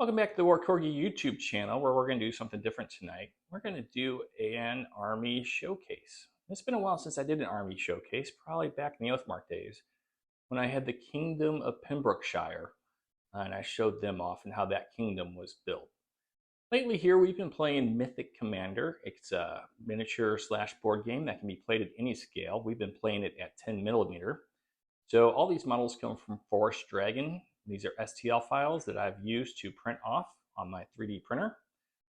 Welcome back to the War Corgi YouTube channel, where we're going to do something different tonight. We're going to do an army showcase. It's been a while since I did an army showcase, probably back in the Oathmark days, when I had the Kingdom of Pembrokeshire, and I showed them off and how that kingdom was built. Lately here, we've been playing Mythic Commander. It's a miniature / board game that can be played at any scale. We've been playing it at 10 millimeter. So all these models come from Forest Dragon. These are STL files that I've used to print off on my 3D printer,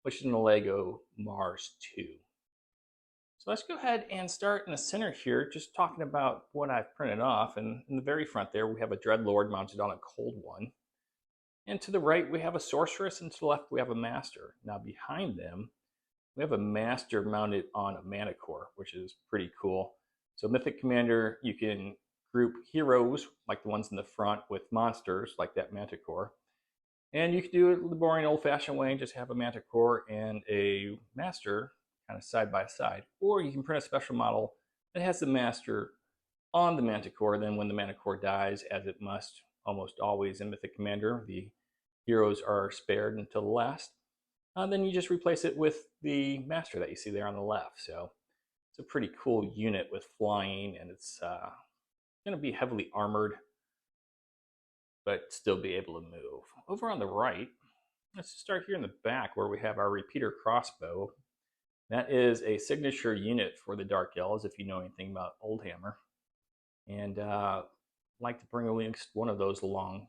which is in the Lego Mars 2. So let's go ahead and start in the center here, just talking about what I've printed off. And in the very front there, we have a Dreadlord mounted on a Cold One. And to the right, we have a Sorceress, and to the left, we have a Master. Now behind them, we have a Master mounted on a Manticore, which is pretty cool. So Mythic Commander, you can group heroes like the ones in the front with monsters like that Manticore, and you can do it the boring old-fashioned way and just have a Manticore and a Master kind of side by side, or you can print a special model that has the Master on the Manticore. Then when the Manticore dies, as it must almost always in Mythic Commander, the heroes are spared until the last, then you just replace it with the Master that you see there on the left. So it's a pretty cool unit with flying, and it's going to be heavily armored, but still be able to move. Over on the right, let's start here in the back where we have our repeater crossbow. That is a signature unit for the Dark Elves, if you know anything about Oldhammer. And like to bring at least one of those along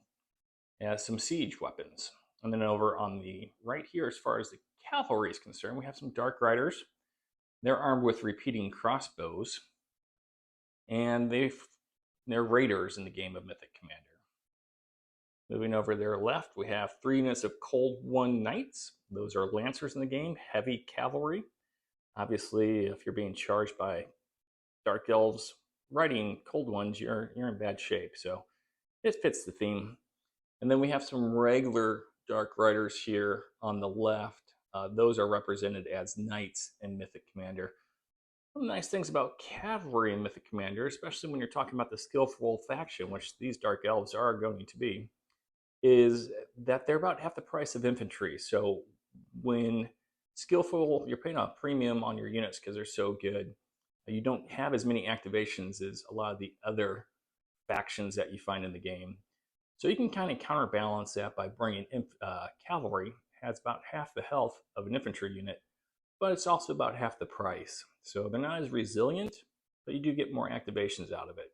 as some siege weapons. And then over on the right here, as far as the cavalry is concerned, we have some Dark Riders. They're armed with repeating crossbows, and they're raiders in the game of Mythic Commander. Moving over there left, we have 3 units of Cold One Knights. Those are Lancers in the game, heavy cavalry. Obviously, if you're being charged by Dark Elves riding Cold Ones, you're in bad shape. So it fits the theme. And then we have some regular Dark Riders here on the left. Those are represented as Knights in Mythic Commander. One of the nice things about cavalry in Mythic Commander, especially when you're talking about the skillful faction, which these Dark Elves are going to be, is that they're about half the price of infantry. So when skillful, you're paying a premium on your units because they're so good. You don't have as many activations as a lot of the other factions that you find in the game. So you can kind of counterbalance that by bringing cavalry. Has about half the health of an infantry unit, but it's also about half the price. So they're not as resilient, but you do get more activations out of it.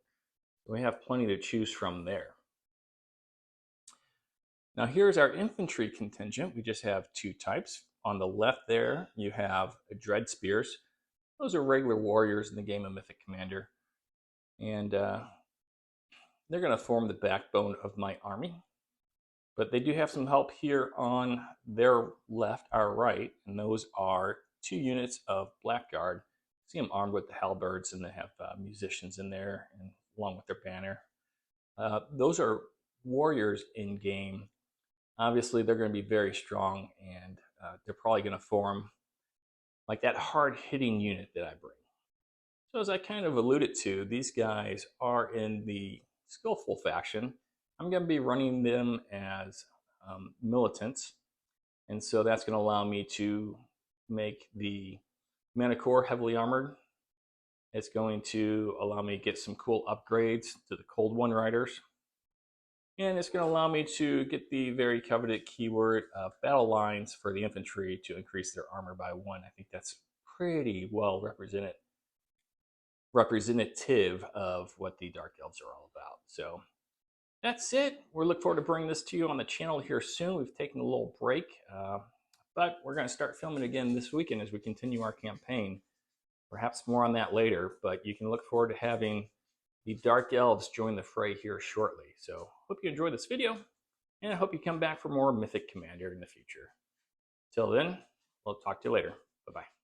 We have plenty to choose from there. Now here's our infantry contingent. We just have 2 types. On the left there, you have Dread Spears. Those are regular warriors in the game of Mythic Commander. And they're going to form the backbone of my army. But they do have some help here on their left, our right, and those are 2 units of Blackguard. See them armed with the halberds, and they have musicians in there, and along with their banner. Those are warriors in game. Obviously, they're going to be very strong, and they're probably going to form like that hard-hitting unit that I bring. So as I kind of alluded to, these guys are in the skillful faction. I'm going to be running them as militants, and so that's going to allow me to make the Manticore heavily armored. It's going to allow me to get some cool upgrades to the Cold One Riders, and it's going to allow me to get the very coveted keyword battle lines for the infantry to increase their armor by 1. I think that's pretty well representative of what the Dark Elves are all about. So that's it. We're looking forward to bringing this to you on the channel here soon. We've taken a little break, but we're going to start filming again this weekend as we continue our campaign. Perhaps more on that later, but you can look forward to having the Dark Elves join the fray here shortly. So hope you enjoyed this video, and I hope you come back for more Mythic Commander in the future. Till then, we'll talk to you later. Bye-bye.